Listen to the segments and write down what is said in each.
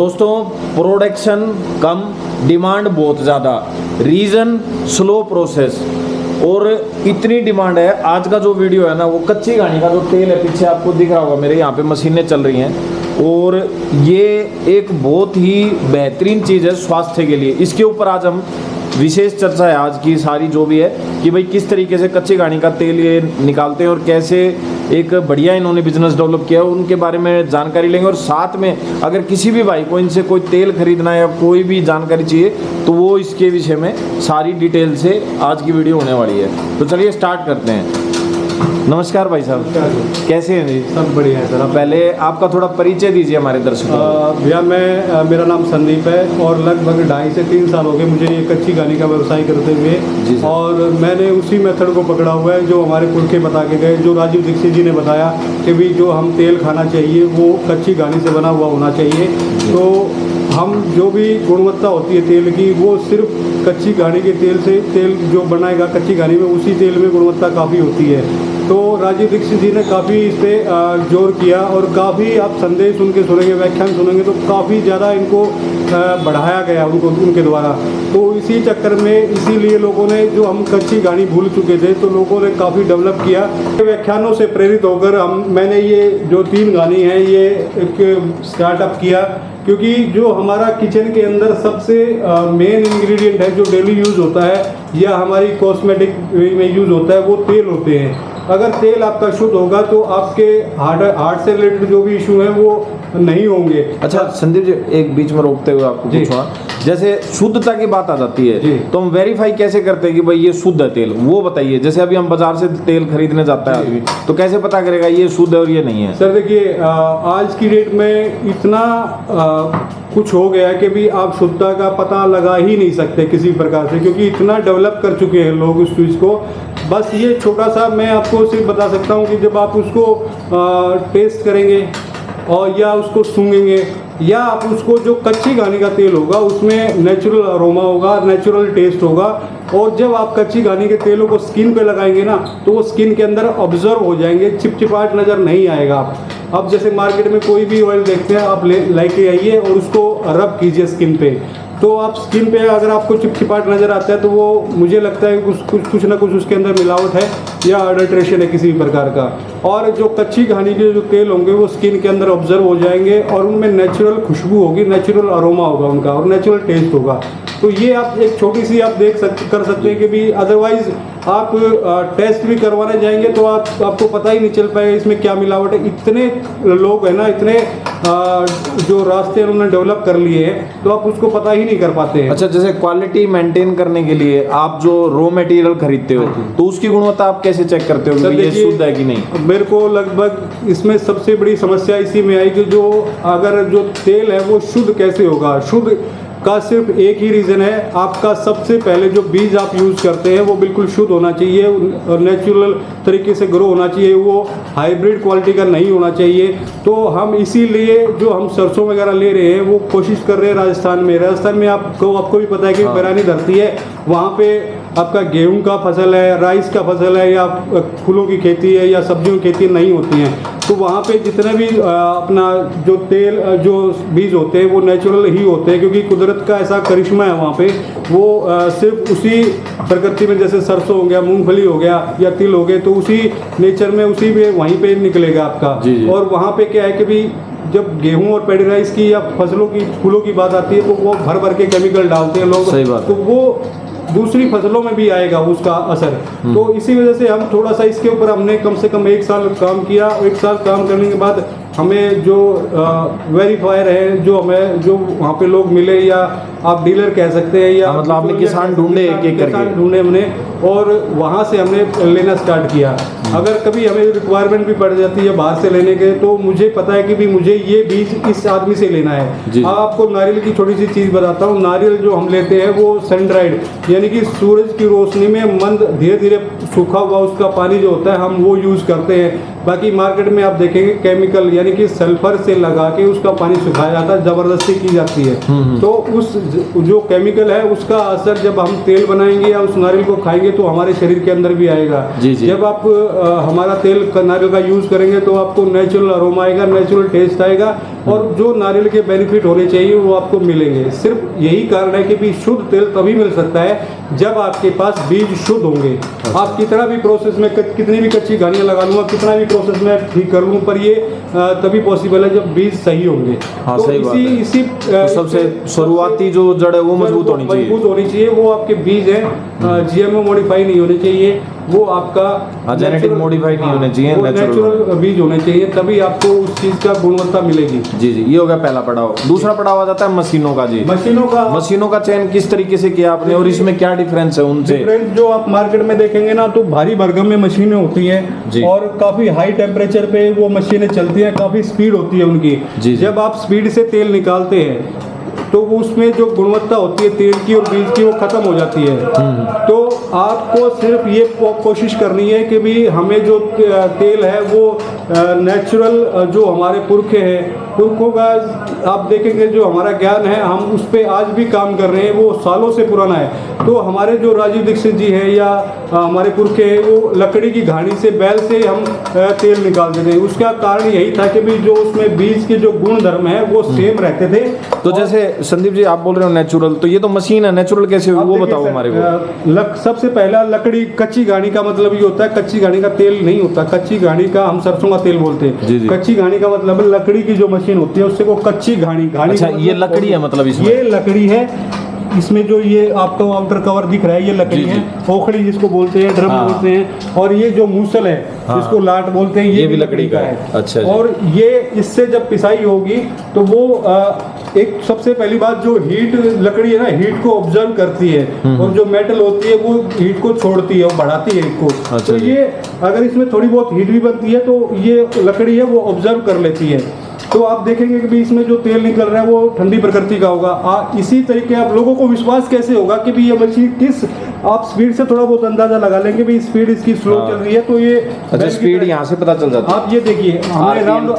दोस्तों प्रोडक्शन कम, डिमांड बहुत ज़्यादा, रीज़न स्लो प्रोसेस। और इतनी डिमांड है, आज का जो वीडियो है ना वो कच्ची घानी का जो तेल है, पीछे आपको दिख रहा होगा मेरे यहाँ पे मशीनें चल रही हैं, और ये एक बहुत ही बेहतरीन चीज़ है स्वास्थ्य के लिए। इसके ऊपर आज हम विशेष चर्चा है आज की सारी जो भी है कि भाई किस तरीके से कच्ची घानी का तेल ये निकालते हैं और कैसे एक बढ़िया इन्होंने बिजनेस डेवलप किया, उनके बारे में जानकारी लेंगे। और साथ में अगर किसी भी भाई को इनसे कोई तेल खरीदना है या कोई भी जानकारी चाहिए तो वो इसके विषय में सारी डिटेल से आज की वीडियो होने वाली है। तो चलिए स्टार्ट करते हैं। नमस्कार भाई साहब, कैसे हैं जी? सब बढ़िया है सर। पहले आपका थोड़ा परिचय दीजिए हमारे दर्शकों को। भैया मेरा नाम संदीप है और लगभग 2.5 से 3 साल हो गए मुझे ये कच्ची घानी का व्यवसाय करते हुए, और मैंने उसी मेथड को पकड़ा हुआ है जो हमारे पुरखे बता के गए, जो राजीव दीक्षित जी ने बताया कि भी जो हम तेल खाना चाहिए वो कच्ची घानी से बना हुआ होना चाहिए। तो हम जो भी गुणवत्ता होती है तेल की वो सिर्फ कच्ची घानी के तेल से, तेल जो बनाएगा कच्ची घानी में उसी तेल में गुणवत्ता काफ़ी होती है। तो राजीव दीक्षित जी ने काफ़ी इस पर जोर किया और काफ़ी आप संदेश उनके सुनेंगे, व्याख्यान सुनेंगे तो काफ़ी ज़्यादा इनको बढ़ाया गया उनके द्वारा। तो इसी चक्कर में इसीलिए लोगों ने, जो हम कच्ची घानी भूल चुके थे तो लोगों ने काफ़ी डेवलप किया। व्याख्यानों से प्रेरित होकर मैंने ये जो 3 घानी है ये एक स्टार्टअप किया, क्योंकि जो हमारा किचन के अंदर सबसे मेन इंग्रेडिएंट है जो डेली यूज़ होता है या हमारी कॉस्मेटिक में यूज़ होता है वो तेल होते हैं। अगर तेल आपका शुद्ध होगा तो आपके हार्ट से रिलेटेड जो भी इशू हैं वो नहीं होंगे। अच्छा संदीप जी, एक बीच में रोकते हुए आपको पूछूंगा, जैसे शुद्धता की बात आ जाती है तो हम वेरीफाई कैसे करते हैं कि भाई ये शुद्ध है तेल, वो बताइए। जैसे अभी हम बाजार से तेल खरीदने जाता है आदमी, तो कैसे पता करेगा ये शुद्ध है और ये नहीं है? सर देखिए, आज की डेट में इतना कुछ हो गया है कि भी आप शुद्धता का पता लगा ही नहीं सकते किसी प्रकार से, क्योंकि इतना डेवलप कर चुके हैं लोग उस चीज़ को। बस ये छोटा सा मैं आपको सिर्फ बता सकता हूँ कि जब आप उसको टेस्ट करेंगे और या उसको सूंघेंगे या आप उसको, जो कच्ची घानी का तेल होगा उसमें नेचुरल अरोमा होगा, नेचुरल टेस्ट होगा, और जब आप कच्ची घानी के तेलों को स्किन पे लगाएंगे ना तो वो स्किन के अंदर ऑब्जर्व हो जाएंगे, चिपचिपाहट नज़र नहीं आएगा। आप जैसे मार्केट में कोई भी ऑयल देखते हैं, आप लेके आइए और उसको रब कीजिए स्किन पे, तो आप स्किन पे अगर आपको चिपचिपाहट नज़र आता है तो वो मुझे लगता है कुछ ना कुछ उसके अंदर मिलावट है या अडल्ट्रेशन है किसी प्रकार का। और जो कच्ची घानी के जो तेल होंगे वो स्किन के अंदर ऑब्जर्व हो जाएंगे और उनमें नेचुरल खुशबू होगी, नेचुरल अरोमा होगा उनका और नेचुरल टेस्ट होगा। तो ये आप एक छोटी सी आप कर सकते हैं कि भी अदरवाइज आप टेस्ट भी करवाने जाएंगे तो आपको पता ही नहीं चल पाएगा इसमें क्या मिलावट है। इतने लोग हैं ना, इतने जो रास्ते उन्होंने डेवलप कर लिए हैं तो आप उसको पता ही नहीं कर पाते हैं। अच्छा, जैसे क्वालिटी मेंटेन करने के लिए आप जो रॉ मटेरियल खरीदते हो तो उसकी गुणवत्ता आप कैसे चेक करते हो कि ये शुद्ध है कि नहीं? मेरे को लगभग इसमें सबसे बड़ी समस्या इसी में आई कि अगर जो तेल है वो शुद्ध कैसे होगा। शुद्ध का सिर्फ एक ही रीज़न है, आपका सबसे पहले जो बीज आप यूज़ करते हैं वो बिल्कुल शुद्ध होना चाहिए और नेचुरल तरीके से ग्रो होना चाहिए, वो हाइब्रिड क्वालिटी का नहीं होना चाहिए। तो हम इसीलिए जो हम सरसों वगैरह ले रहे हैं वो कोशिश कर रहे हैं राजस्थान में आपको भी पता है कि बैरानी धरती है, वहाँ पे आपका गेहूं का फसल है, राइस का फसल है या फूलों की खेती है या सब्जियों की खेती नहीं होती हैं। तो वहाँ पे जितने भी अपना जो तेल जो बीज होते हैं वो नेचुरल ही होते हैं, क्योंकि कुदरत का ऐसा करिश्मा है वहाँ पे। वो सिर्फ उसी प्रकृति में, जैसे सरसों हो गया, मूंगफली हो गया या तिल हो गए, तो उसी नेचर में उसी पे वहीं पे निकलेगा आपका। और वहाँ पे क्या है कि भी जब गेहूं और पैडी राइस की या फसलों की, फूलों की बात आती है तो वो भर भर के केमिकल डालते हैं लोग। सही बात। तो वो दूसरी फसलों में भी आएगा उसका असर। तो इसी वजह से हम थोड़ा सा इसके ऊपर हमने कम से कम 1 साल काम किया। 1 साल काम करने के बाद हमें जो वेरीफायर है, जो वहाँ पे लोग मिले या आप डीलर कह सकते हैं या मतलब आपने किसान ढूंढे, किसान ढूंढे हमने, और वहाँ से हमने लेना स्टार्ट किया। अगर कभी हमें रिक्वायरमेंट भी पड़ जाती है बाहर से लेने के, तो मुझे पता है कि भी मुझे ये बीज इस आदमी से लेना है। आपको नारियल की छोटी सी चीज़ बताता हूँ। नारियल जो हम लेते हैं वो सन ड्राइड, यानी कि सूरज की रोशनी में मंद धीरे धीरे सूखा हुआ उसका पानी जो होता है हम वो यूज़ करते हैं। बाकी मार्केट में आप देखेंगे केमिकल यानी कि सल्फर से लगा के उसका पानी सुखाया जाता है, ज़बरदस्ती की जाती है। तो उस जो केमिकल है उसका असर जब हम तेल बनाएंगे या उस नारियल को खाएंगे तो हमारे शरीर के अंदर भी आएगा। जब आप हमारा तेल नारियल का यूज़ करेंगे तो आपको नेचुरल अरोमा आएगा, नेचुरल टेस्ट आएगा और जो नारियल के बेनिफिट होने चाहिए वो आपको मिलेंगे। सिर्फ यही कारण है कि भी शुद्ध तेल तभी मिल सकता है जब आपके पास बीज शुद्ध होंगे। आप कितना भी प्रोसेस में कितनी भी कच्ची घानियाँ लगा लूँगा, कितना भी प्रोसेस में ठीक कर लूँ, पर ये तभी पॉसिबल है जब बीज सही होंगे। हाँ, तो सही बात है। इसी तो सबसे शुरुआती जो जड़ है वो मजबूत होनी चाहिए। वो आपके बीज हैं, जीएमओ मॉडिफाई नहीं होने चाहिए, वो आपका जेनेटिक मॉडिफाई नहीं होने चाहिए, नेचुरल बीज होने चाहिए, तभी आपको उस चीज का गुणवत्ता मिलेगी। जी जी, ये हो गया पहला पड़ाव। दूसरा पड़ाव आ जाता है मशीनों का। जी, मशीनों का चयन किस तरीके से किया आपने और इसमें क्या डिफरेंस है उनसे? डिफरेंस जो आप मार्केट में देखेंगे ना, तो भारी भरकम में मशीनें होती हैं और काफी हाई टेम्परेचर पे वो मशीनें चलती हैं, काफी स्पीड होती है उनकी। जब आप स्पीड से तेल निकालते हैं तो उसमें जो गुणवत्ता होती है तेल की और बीज की वो खत्म हो जाती है। तो आपको सिर्फ ये कोशिश करनी है कि भी हमें जो तेल है वो नेचुरल, जो हमारे पुरखों का आप देखेंगे जो हमारा ज्ञान है, हम उस पर आज भी काम कर रहे हैं, वो सालों से पुराना है। तो हमारे जो राजीव दीक्षित जी हैं या हमारे पुरखे हैं, वो लकड़ी की घानी से, बैल से हम तेल निकालते थे। उसका कारण यही था कि भी जो उसमें बीज के जो गुण धर्म है वो सेम रहते थे। तो जैसे संदीप जी आप बोल रहे हो नेचुरल, तो ये तो मशीन है, नेचुरल कैसे हुई वो बताओ हमारे को। सबसे पहला लकड़ी, कच्ची घानी का मतलब ये होता है, कच्ची घानी का तेल नहीं होता। कच्ची घानी का हम सरसों का तेल बोलते हैं। कच्ची घानी का मतलब लकड़ी की जो मशीन होती है उससे को कच्ची घानी। अच्छा, ये लकड़ी है मतलब इसमें? ये लकड़ी है। इसमें जो ये आपको आउटर कवर दिख रहा है ये लकड़ी है, ओखड़ी जिसको बोलते हैं, ड्रम बोलते हैं, और ये जो मूसल है जिसको लाट बोलते हैं, ये भी लकड़ी का है। अच्छा। और ये इससे जब पिसाई होगी तो वो एक सबसे पहली बात, जो हीट लकड़ी है ना, हीट को ऑब्जर्व करती है, और जो मेटल होती है वो हीट को छोड़ती है, वो बढ़ाती है हीट को। अच्छा, तो ये अगर इसमें थोड़ी बहुत हीट भी बनती है तो ये लकड़ी है वो ऑब्जर्व कर लेती है। तो आप देखेंगे कि भी इसमें जो तेल निकल रहा है वो ठंडी प्रकृति का होगा। इसी तरीके आप लोगों को विश्वास कैसे होगा कि भी ये मशीन किस, आप स्पीड से थोड़ा बहुत अंदाजा लगा लेंगे भी स्पीड इसकी स्लो चल रही है, तो ये अच्छा स्पीड यहाँ से पता चल जाता है। आप ये देखिए, हमने राउंड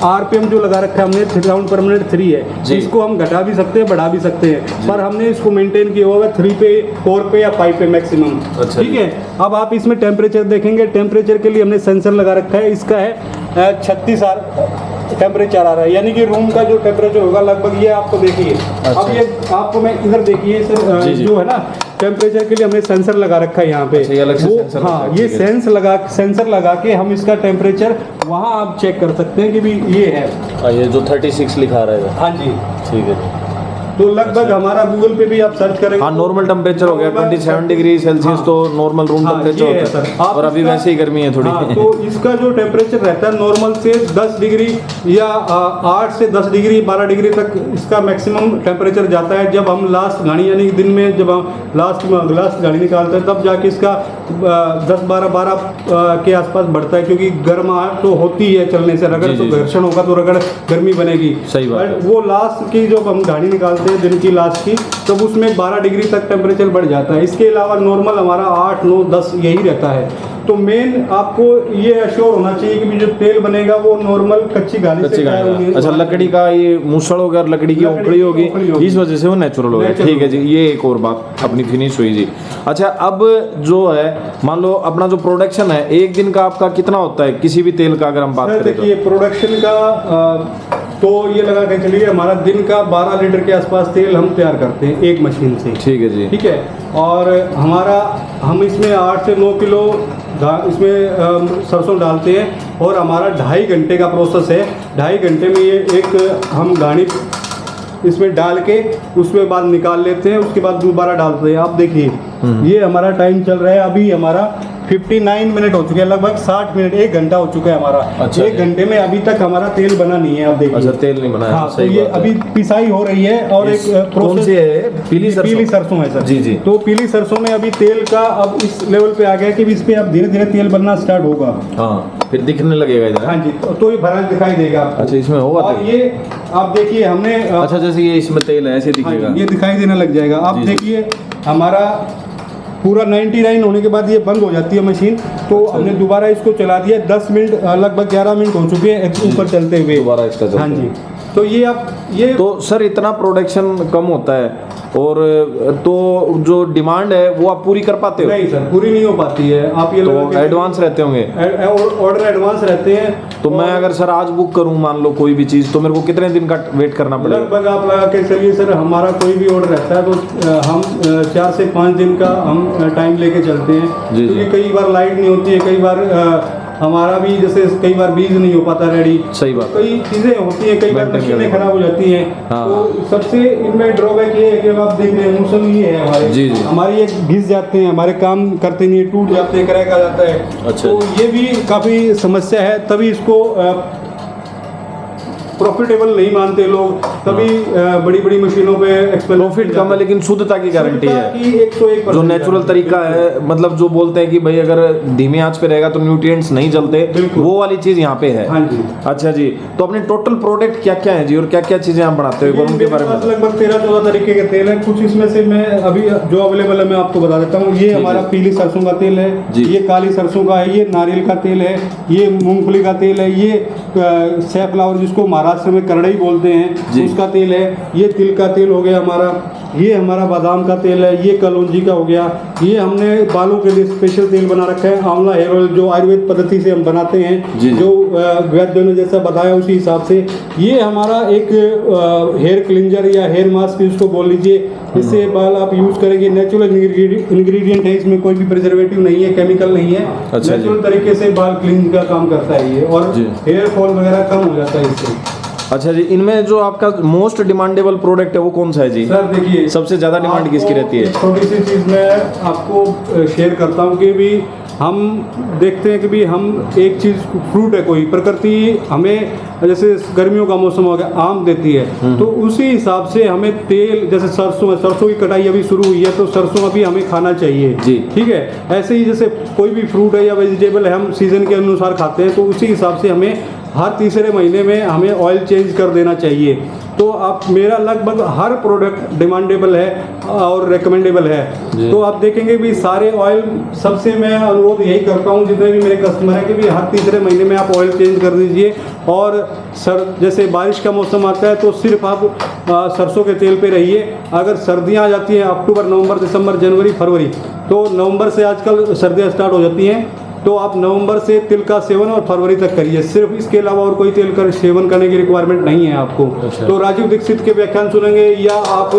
आरपीएम जो लगा रखा है हमने, राउंड पर मिनट 3 है। इसको हम घटा भी सकते हैं, बढ़ा भी सकते हैं, पर हमने इसको मेंटेन किया हुआ 3 पे, 4 पे या 5 पे मैक्सिमम। ठीक है। अब आप इसमें टेम्परेचर देखेंगे, टेम्परेचर के लिए हमने सेंसर लगा रखा है। इसका है 36 टेम्परेचर आ रहा है, यानी कि रूम का जो टेम्परेचर होगा लगभग ये आपको देखिए। अब ये आपको मैं इधर देखिए सर, जो है ना टेम्परेचर के लिए हमने सेंसर लगा रखा है यहाँ पे। ये अलग से सेंसर हाँ, ये सेंसर लगा के हम इसका टेम्परेचर वहाँ आप चेक कर सकते हैं कि भी ये है। ये जो 36 लिखा रहा है। हाँ जी, ठीक है। तो लगभग हमारा गूगल पे भी आप सर्च करेंगे। हाँ, नॉर्मल टेम्परेचर हो गया 27 डिग्री सेल्सियस। तो नॉर्मल रूम टेम्परेचर होता है, और अभी वैसे ही गर्मी है थोड़ी। तो इसका जो टेम्परेचर रहता है नॉर्मल से 10 डिग्री या 8 से 10 डिग्री 12 डिग्री तक इसका मैक्सिमम टेम्परेचर जाता है। जब हम लास्ट घानी, यानी दिन में जब हम लास्ट घानी निकालते हैं, तब जाके इसका 10-12 के आसपास बढ़ता है, क्योंकि गर्माहट तो होती है चलने से। रगड़ तो घर्षण होगा तो रगड़ गर्मी बनेगी। सही बात। वो लास्ट की जब हम घानी निकालते हैं दिन की लास्ट की, तब उसमें 12 डिग्री तक टेम्परेचर बढ़ जाता है। इसके अलावा नॉर्मल हमारा 8, 9, 10 यही रहता है। तो मेन आपको ये अश्योर होना चाहिए कि जो तेल बनेगा वो नॉर्मल कच्ची घानी से तैयार होगी। अच्छा, लकड़ी का ये मूसल हो गया और लकड़ी की ओखड़ी होगी, इस वजह से वो नेचुरल हो गया। ठीक है जी, ये एक और बात अपनी फिनिश हुई जी। अच्छा, अब जो है मान लो अपना जो प्रोडक्शन है, एक दिन का आपका कितना होता है किसी भी तेल का, अगर हम बात करें? देखिए प्रोडक्शन का तो ये लगा के चलिए हमारा दिन का 12 लीटर के आसपास तेल हम तैयार करते हैं एक मशीन से। ठीक है जी। ठीक है। और हम इसमें 8 से 9 किलो इसमें सरसों डालते हैं, और हमारा 2.5 घंटे का प्रोसेस है। 2.5 घंटे में ये एक हम घानी इसमें डाल के उसमें बाद निकाल लेते हैं, उसके बाद दोबारा डालते हैं। आप देखिए ये हमारा टाइम चल रहा है, अभी हमारा 59 मिनट हो चुके हैं, लगभग 60 मिनट, 1 घंटा हो चुका है हमारा। अच्छा, 1 घंटे में अभी तक हमारा तेल बना नहीं है। आप देखिए। अच्छा, तेल नहीं बना है। हाँ, तो ये अभी पिसाई हो रही है, और एक कौन सी है? पीली सरसों है सर। जी जी। तो पीली सरसों में अभी तेल का अब इस लेवल पे आ गया कि इस पे अब धीरे धीरे तेल बनना स्टार्ट होगा। हाँ, फिर दिखने लगेगा इधर। हाँ जी, तो ये भरा दिखाई देगा आपको। अच्छा, इसमें होगा और ये आप देखिए हमने अच्छा, जैसे ये इसमें तेल है ऐसे दिखेगा। ये दिखाई देने लग जाएगा। आप देखिए हमारा पूरा 99 होने के बाद ये बंद हो जाती है मशीन। तो हमने दोबारा इसको चला दिया, 10 मिनट, लगभग 11 मिनट हो चुके हैं ऊपर चलते हुए। दोबारा इसका चलता है। हाँ जी। तो ये आप ये तो सर इतना प्रोडक्शन कम होता है, और तो जो डिमांड है वो आप पूरी कर पाते हो? नहीं सर, पूरी नहीं हो पाती है। आप ये तो एडवांस रहते होंगे? ऑर्डर एडवांस रहते हैं। तो मैं अगर सर आज बुक करूं मान लो कोई भी चीज़, तो मेरे को कितने दिन का वेट करना पड़ेगा? लगभग आप लगा के चलिए सर, हमारा कोई भी ऑर्डर रहता है तो हम 4 से 5 दिन का हम टाइम लेके चलते हैं, जी, क्योंकि जी। कई बार लाइट नहीं होती है, कई बार हमारा भी जैसे कई बार बीज नहीं हो पाता रेडी, सही बात। कई चीज़ें होती हैं, कई बार Maintain मशीनें करना खराब हो जाती हैं। हाँ। तो सबसे इनमें ड्रॉबैक ये है कि आप देख रहे हैं मौसम ये है हमारे, जी, जी। हमारी ये घिस जाते हैं, हमारे काम करते नहीं है, टूट जाते हैं, क्रैक आ जाता है। अच्छा। तो ये भी काफ़ी समस्या है, तभी इसको प्रॉफिटेबल नहीं मानते लोग, तभी बड़ी बड़ी मशीनों पे प्रॉफिट कम है लेकिन शुद्धता की गारंटी है, 101% जो नेचुरल तरीका है। मतलब जो बोलते हैं कि भाई अगर धीमी आंच पे रहेगा तो न्यूट्रिएंट्स नहीं जलते, बिल्कुल। वो वाली चीज यहाँ पे है। हाँ जी। अच्छा जी, तो अपने टोटल प्रोडक्ट क्या क्या है जी, और क्या क्या चीजें आप बनाते हो, एक बार उनके बारे में मेरे पास लगभग 13-14 तरीके के तेल है। कुछ इसमें से मैं अभी जो अवेलेबल है मैं आपको बता देता हूँ। ये हमारा पीली सरसों का तेल है, जी। ये काली सरसों का है, ये नारियल का तेल है, ये मूंगफली का तेल है, ये सैफ्लावर जिसको महाराष्ट्र में करड़ई बोलते हैं जी। उसका तेल है, ये तिल का तेल हो गया हमारा, ये हमारा बादाम का तेल है, ये कलौंजी का हो गया, ये हमने बालों के लिए स्पेशल तेल बना रखा है आंवला हेयर ऑयल, जो आयुर्वेद पद्धति से हम बनाते हैं, जी। जो वैद्यों ने जैसा बताया उसी हिसाब से। ये हमारा एक हेयर क्लिंजर या हेयर मास्क जिसको बोल लीजिए, इससे बाल आप यूज करेंगे, नेचुरल इंग्रेडिएंट है, इसमें कोई भी प्रिजर्वेटिव नहीं है, केमिकल नहीं है, अच्छा जी। नेचुरल तरीके से बाल क्लीन का काम करता है ये, और जी। हेयर फॉल वगैरह कम हो जाता है इससे। अच्छा जी, इनमें जो आपका मोस्ट डिमांडेबल प्रोडक्ट है वो कौन सा है जी? सर देखिए, सबसे ज्यादा डिमांड किसकी रहती है? एक छोटी सी चीज़ मैं आपको शेयर करता हूँ कि भी हम देखते हैं कि भी हम एक चीज़ फ्रूट है कोई, प्रकृति हमें जैसे गर्मियों का मौसम हो गया आम देती है, तो उसी हिसाब से हमें तेल, जैसे सरसों है, सरसों की कटाई अभी शुरू हुई है तो सरसों अभी हमें खाना चाहिए जी। ठीक है। ऐसे ही जैसे कोई भी फ्रूट है या वेजिटेबल है हम सीजन के अनुसार खाते हैं, तो उसी हिसाब से हमें हर तीसरे महीने में हमें ऑयल चेंज कर देना चाहिए। तो आप मेरा लगभग हर प्रोडक्ट डिमांडेबल है और रिकमेंडेबल है। जी। तो आप देखेंगे भी सारे ऑयल, सबसे मैं अनुरोध यही करता हूँ जितने भी मेरे कस्टमर हैं कि भी हर तीसरे महीने में आप ऑयल चेंज कर दीजिए। और सर जैसे बारिश का मौसम आता है तो सिर्फ आप सरसों के तेल पे रहिए। अगर सर्दियाँ आ जाती हैं अक्टूबर, नवंबर, दिसंबर, जनवरी, फरवरी, तो नवंबर से आजकल सर्दियाँ स्टार्ट हो जाती हैं, तो आप नवंबर से तिल का सेवन और फरवरी तक करिए, सिर्फ इसके अलावा और कोई तेल का सेवन करने की रिक्वायरमेंट नहीं है आपको। अच्छा। तो राजीव दीक्षित के व्याख्यान सुनेंगे या आप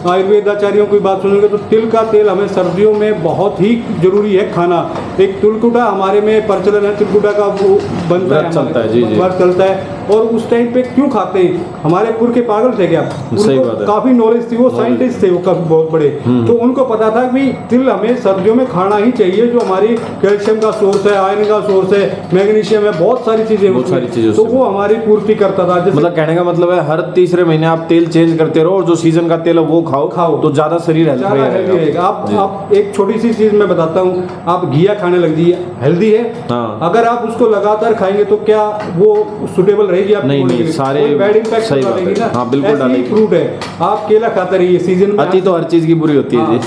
आयुर्वेद आचार्यों की बात सुनेंगे तो तिल का तेल हमें सर्दियों में बहुत ही जरूरी है खाना। एक तिलकुटा हमारे में प्रचलन है, तिलकुटा का वो बनता व्रत चलता है, जी, जी। व्रत चलता है। और उस टाइम पे क्यों खाते हैं, हमारे पुरखे पागल थे क्या? सही उनको बात है। काफी नॉलेज थी, वो साइंटिस्ट थे, वो काफी बहुत बड़े, तो उनको पता था कि तिल हमें सर्दियों में खाना ही चाहिए, जो हमारी कैल्शियम का सोर्स है, आयरन का सोर्स है, मैग्नीशियम है, बहुत सारी चीजें बहुत उसमें। सारी चीजें तो उसमें। वो हमारी पूर्ति करता था। जैसे मतलब कहने का मतलब है हर तीसरे महीने आप तेल चेंज करते रहो और जो सीजन का तेल है वो खाओ तो ज्यादा शरीर हेल्दी ज्यादा हेल्दी रहेगा। जी। आप एक छोटी सी चीज मैं बताता हूँ, आप घिया खाने लग जाइए, हेल्दी है। हाँ। अगर आप उसको लगातार खाएंगे तो क्या वो सुटेबल रहेगी आपकी नहीं, body नहीं, के लिए? सारे कोई बैड इम्पैक्ट सही बात है। डालेगी ना। हाँ, बिल्कुल ऐसे ही डालेगी। फ्रूट है, आप केला खाते रहिए सीजन में। अति तो हर चीज की बुरी होती है जी।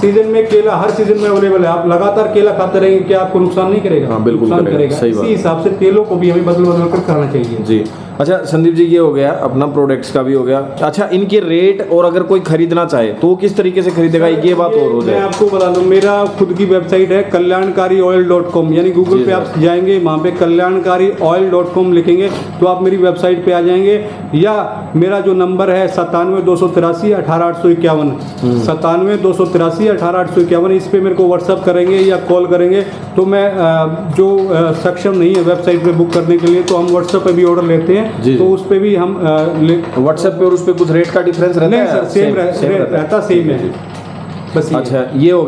सीजन में केला हर सीजन में अवेलेबल है, आप लगातार केला खाते रहेंगे, क्या आपको नुकसान नहीं करेगा? हाँ, बिल्कुल नुकसान करेगा, सही बात। इसी हिसाब से तेलों को भी हमें बदल बदल कर खाना चाहिए। जी। अच्छा संदीप जी, ये हो गया अपना प्रोडक्ट्स का भी हो गया। अच्छा, इनके रेट और अगर कोई खरीदना चाहे तो वो किस तरीके से खरीदेगा, ये बात और हो मैं जाए। आपको बता दूं, मेरा खुद की वेबसाइट है कल्याणकारीऑयल.com, यानी गूगल जी, पे आप जाएंगे, वहाँ पे कल्याणकारीऑयल.com लिखेंगे तो आप मेरी वेबसाइट पे आ जाएंगे। या मेरा जो नंबर है 97-283-18851, 97-283-18851, इस पे मेरे को व्हाट्सअप करेंगे या कॉल करेंगे तो मैं जो सक्षम नहीं है वेबसाइट पे बुक करने के लिए, तो हम व्हाट्सएप पे भी ऑर्डर लेते हैं, जी। तो उस पे भी हम व्हाट्सएप पे और उस पे कुछ रेट का डिफरेंस रहता नहीं है? सर, सेम रहता, सेम है, बस ये। अच्छा, ये हो गया।